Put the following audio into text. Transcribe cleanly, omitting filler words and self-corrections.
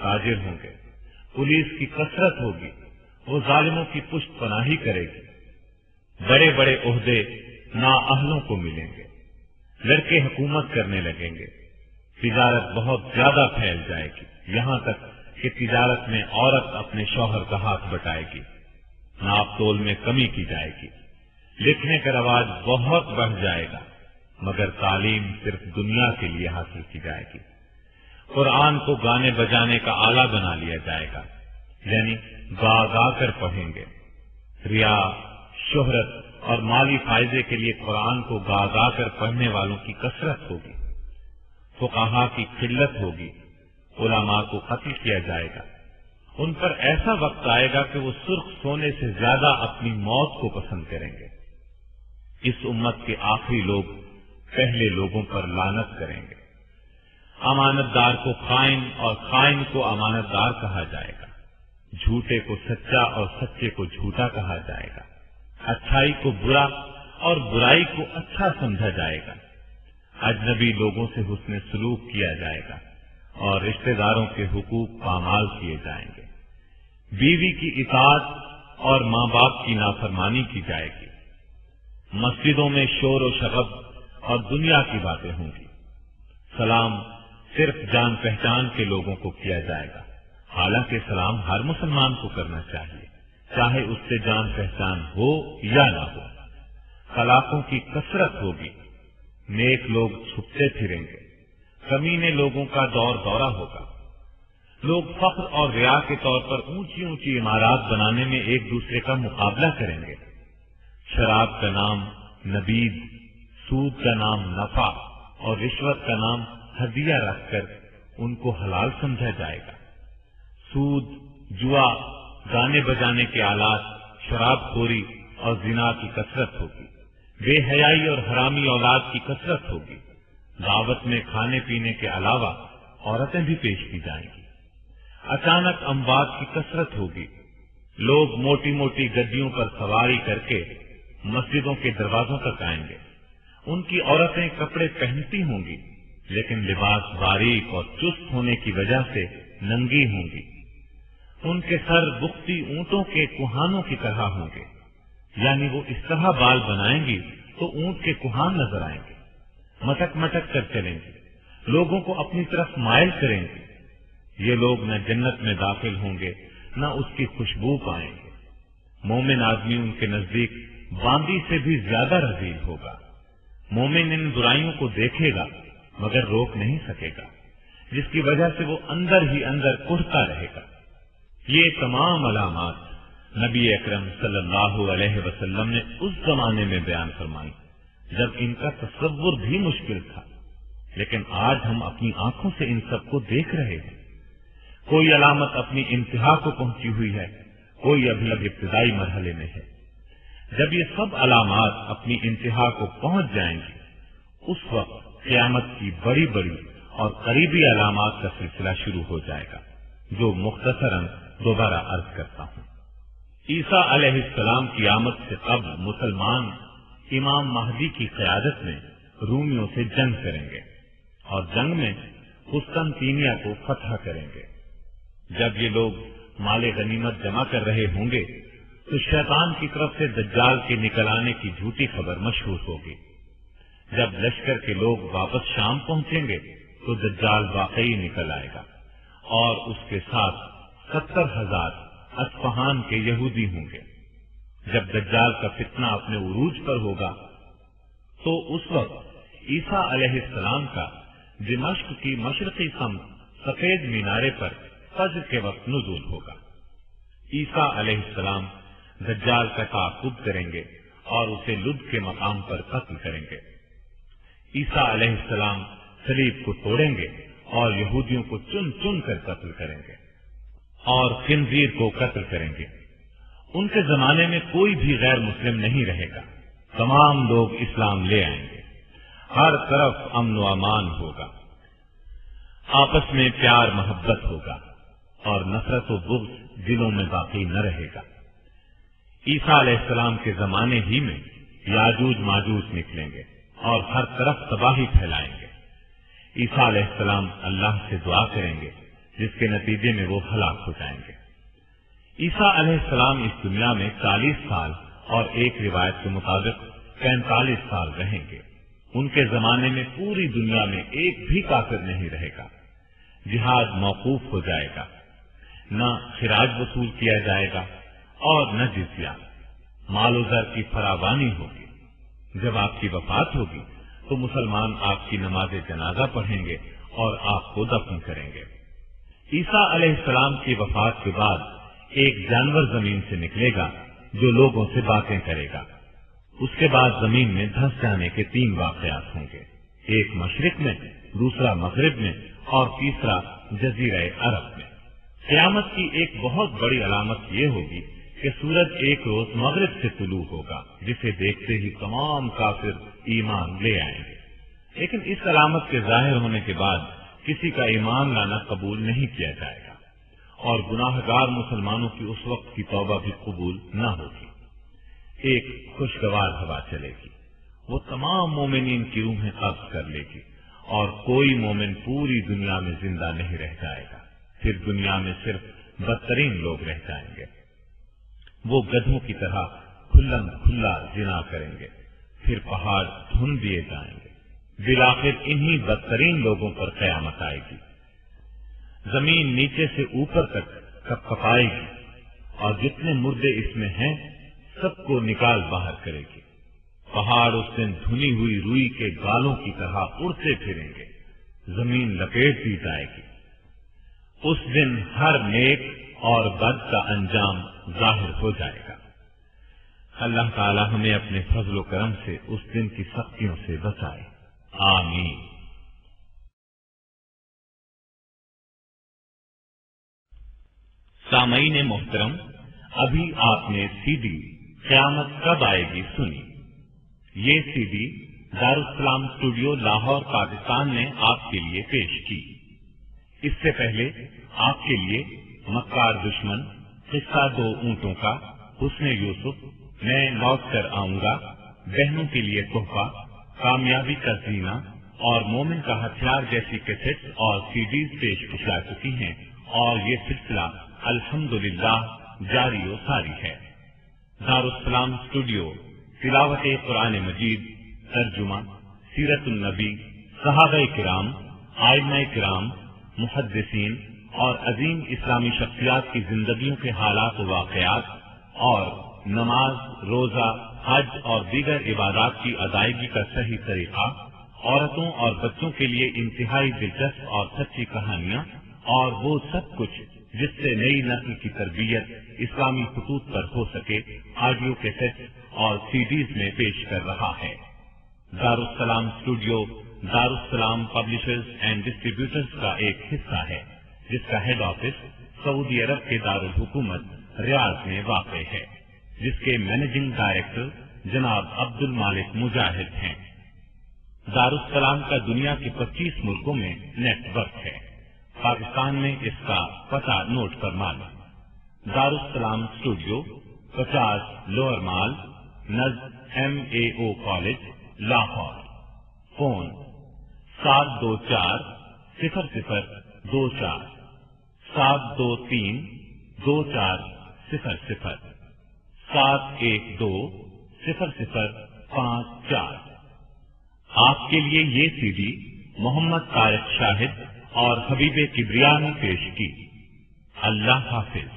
تاجر ہوں گے، پولیس کی کثرت ہوگی، وہ ظالموں کی پشت پناہی کرے گی، بڑے بڑے عہدے نااہلوں کو ملیں گے، لڑکے حکومت کرنے لگیں گے، تجارت بہت زیادہ پھیل جائے گی، یہاں تک کہ تجارت میں عورت اپنے شوہر کا ہاتھ بٹائے گی، ناپ تول میں کمی کی جائے گی، لکھنے کا رواج بہت بڑھ جائے گا، مگر تعلیم صرف دنیا کے لیے حاصل کی جائے گی۔ قرآن کو گانے بجانے کا آلہ بنا لیا جائے گا، یعنی گا گا کر پڑھیں گے۔ ریا، شہرت اور مالی فائدے کے لیے قرآن کو گا گا کر پڑھنے والوں کی کثرت ہوگی، فقہا کی قلت ہوگی، علماء کو قتل کیا جائے گا۔ ان پر ایسا وقت آئے گا کہ وہ سرخ سونے سے زیادہ اپنی موت کو پسند کریں گے۔ اس امت کے آخری لوگ پہلے لوگوں پر لعنت کریں گے۔ امانت دار کو خائن اور خائن کو امانت دار کہا جائے گا، جھوٹے کو سچا اور سچے کو جھوٹا کہا جائے گا، اچھائی کو برا اور برائی کو اچھا سمجھا جائے گا، اجنبی لوگوں سے حسن سلوک کیا جائے گا اور رشتہ داروں کے حقوق پامال کیے جائیں گے، بیوی کی اطاعت اور ماں باپ کی نافرمانی کی جائے گی، مسجدوں میں شور و شغب اور دنیا کی باتیں ہوں گی، سلام صرف جان پہچان کے لوگوں کو کیا جائے گا، حالانکہ سلام ہر مسلمان کو کرنا چاہیے، چاہے اس سے جان پہچان ہو یا نہ ہو۔ طلاقوں کی کثرت ہوگی، نیک لوگ چھپتے پھریں گے، کمینے لوگوں کا دور دورہ ہوگا، لوگ فخر اور ریا کے طور پر اونچی اونچی عمارات بنانے میں ایک دوسرے کا مقابلہ کریں گے، شراب کا نام نبید، سود کا نام نفع اور رشوت کا نام ہدیہ رکھ کر ان کو حلال سمجھا جائے گا۔ سود، جوا، گانے بجانے کے آلات، شراب خوری اور زنا کی کثرت ہوگی، بے حیائی اور حرامی اولاد کی کثرت ہوگی، دعوت میں کھانے پینے کے علاوہ عورتیں بھی پیش کی جائیں گی، اچانک اموات کی کثرت ہوگی، لوگ موٹی موٹی گڈیوں پر سواری کر کے مسجدوں کے دروازوں تک آئیں گے، ان کی عورتیں کپڑے پہنتی ہوں گی لیکن لباس باریک اور چست ہونے کی وجہ سے ننگی ہوں گی، ان کے سر بختی اونٹوں کے کوہانوں کی طرح ہوں گے، یعنی وہ اس طرح بال بنائیں گی تو اونٹ کے کوہان نظر آئیں گے، مٹک مٹک کر چلیں گے، لوگوں کو اپنی طرف مائل کریں گے۔ یہ لوگ نہ جنت میں داخل ہوں گے نہ اس کی خوشبو پائیں گے۔ مومن آدمی ان کے نزدیک باندی سے بھی زیادہ رذیل ہوگا۔ مومن ان برائیوں کو دیکھے گا مگر روک نہیں سکے گا، جس کی وجہ سے وہ اندر ہی اندر کڑھتا رہے گا۔ یہ تمام علامات نبی اکرم صلی اللہ علیہ وسلم نے اس زمانے میں بیان فرمائی جب ان کا تصور بھی مشکل تھا، لیکن آج ہم اپنی آنکھوں سے ان سب کو دیکھ رہے ہیں۔ کوئی علامت اپنی انتہا کو پہنچی ہوئی ہے، کوئی ابھی ابتدائی مرحلے میں ہے۔ جب یہ سب علامات اپنی انتہا کو پہنچ جائیں گی، اس وقت قیامت کی بڑی بڑی اور قریبی علامات کا سلسلہ شروع ہو جائے گا، جو مختصراً دوبارہ عرض کرتا ہوں۔ عیسیٰ علیہ السلام کی آمد سے قبل مسلمان امام مہدی کی قیادت میں رومیوں سے جنگ کریں گے اور جنگ میں قسطنطینیہ کو فتح کریں گے۔ جب یہ لوگ مال غنیمت جمع کر رہے ہوں گے تو شیطان کی طرف سے دجال کے نکل آنے کی جھوٹی خبر مشہور ہوگی۔ جب لشکر کے لوگ واپس شام پہنچیں گے تو دجال واقعی نکل آئے گا اور اس کے ساتھ 70,000 اصفہان کے یہودی ہوں گے۔ جب دجال کا فتنہ اپنے عروج پر ہوگا تو اس وقت عیسیٰ علیہ السلام کا دمشق کی مشرقی سمت سفید مینارے پر فجر کے وقت نزول ہوگا۔ عیسیٰ علیہ السلام دجال کا تعاقب کریں گے اور اسے لد کے مقام پر قتل کریں گے۔ عیسیٰ علیہ السلام صلیب کو توڑیں گے اور یہودیوں کو چن چن کر قتل کریں گے اور خنزیر کو قتل کریں گے۔ ان کے زمانے میں کوئی بھی غیر مسلم نہیں رہے گا، تمام لوگ اسلام لے آئیں گے، ہر طرف امن و امان ہوگا، آپس میں پیار محبت ہوگا اور نفرت و بغض دلوں میں باقی نہ رہے گا۔ عیسیٰ علیہ السلام کے زمانے ہی میں یاجوج ماجوج نکلیں گے اور ہر طرف تباہی پھیلائیں گے۔ عیسیٰ علیہ السلام اللہ سے دعا کریں گے جس کے نتیجے میں وہ ہلاک ہو جائیں گے۔ عیسیٰ علیہ السلام اس دنیا میں 40 سال اور ایک روایت کے مطابق 45 سال رہیں گے۔ ان کے زمانے میں پوری دنیا میں ایک بھی کافر نہیں رہے گا۔ جہاد موقوف ہو جائے گا، نہ خراج وصول کیا جائے گا اور نہ جزیہ۔ مال و زر کی فراوانی ہوگی۔ جب آپ کی وفات ہوگی تو مسلمان آپ کی نماز جنازہ پڑھیں گے اور آپ کو دفن کریں گے۔ عیسیٰ علیہ السلام کی وفات کے بعد ایک جانور زمین سے نکلے گا جو لوگوں سے باتیں کرے گا۔ اس کے بعد زمین میں دھس جانے کے 3 واقعات ہوں گے، ایک مشرق میں، دوسرا مغرب میں اور تیسرا جزیرہ عرب میں۔ قیامت کی ایک بہت بڑی علامت یہ ہوگی کہ سورج ایک روز مغرب سے طلوع ہوگا، جسے دیکھتے ہی تمام کافر ایمان لے آئیں گے۔ لیکن اس علامت کے ظاہر ہونے کے بعد کسی کا ایمان لانا قبول نہیں کیا جائے گا اور گناہ گار مسلمانوں کی اس وقت کی توبہ بھی قبول نہ ہوگی۔ ایک خوشگوار ہوا چلے گی، وہ تمام مومنین کی روحیں قبض کر لے گی اور کوئی مومن پوری دنیا میں زندہ نہیں رہ جائے گا۔ پھر دنیا میں صرف بدترین لوگ رہ جائیں گے۔ وہ گدھوں کی طرح کھلم کھلا زنا کریں گے، پھر پہاڑ دھن دیے جائیں گے۔ بالآخر انہی بدترین لوگوں پر قیامت آئے گی۔ زمین نیچے سے اوپر تک کپ کپائے گی اور جتنے مردے اس میں ہیں سب کو نکال باہر کرے گی۔ پہاڑ اس دن دھنی ہوئی روئی کے گالوں کی طرح اڑتے پھریں گے، زمین لپیٹ دی جائے گی۔ اس دن ہر نیک اور بد کا انجام ظاہر ہو جائے گا۔ اللہ تعالی ہمیں اپنے فضل و کرم سے اس دن کی سختیوں سے بچائے، آمین۔ سامعین محترم، ابھی آپ نے سی ڈی قیامت کب آئے گی سنی۔ یہ C D Darussalam studio Lahore Pakistan نے آپ کے لیے پیش کی۔ اس سے پہلے آپ کے لیے مکار دشمن، قصہ 2 اونٹوں کا، حسن یوسف، میں لوٹ کر آؤں گا، بہنوں کے لیے تحفہ، کامیابی کا زینہ اور مومن کا ہتھیار جیسی کیسٹس اور سی ڈیز پیش کی جا چکی ہیں اور یہ سلسلہ الحمدللہ جاری و ساری ہے۔ دارالسلام اسٹوڈیو تلاوت قرآن مجید، ترجمہ، سیرت النبی، صحابہ کرام، ائمہ کرام، محدثین اور عظیم اسلامی شخصیات کی زندگیوں کے حالات و واقعات اور نماز، روزہ، حج اور دیگر عبادات کی ادائیگی کا صحیح طریقہ، عورتوں اور بچوں کے لیے انتہائی دلچسپ اور سچی کہانیاں اور وہ سب کچھ جس سے نئی نسل کی تربیت اسلامی خطوط پر ہو سکے، آڈیو کیسٹ اور سی ڈیز میں پیش کر رہا ہے۔ دارالسلام اسٹوڈیو دارالسلام پبلشرز اینڈ ڈسٹریبیوٹرز کا ایک حصہ ہے، جس کا ہیڈ آفس سعودی عرب کے دارالحکومت ریاض میں واقع ہے، جس کے مینیجنگ ڈائریکٹر جناب عبد المالک مجاہد ہیں۔ دارالسلام کا دنیا کے 25 ملکوں میں نیٹ ورک ہے۔ پاکستان میں اس کا پتہ نوٹ فرما لیں۔ دارالسلام اسٹوڈیو 50 لوئر مال، نزد MAO کالج، لاہور۔ فون 724 0024 723 2400 712 0054۔ آپ کے لیے یہ سی ڈی محمد طارق شاہد اور حبیب کبریا نے پیش کی۔ اللہ حافظ۔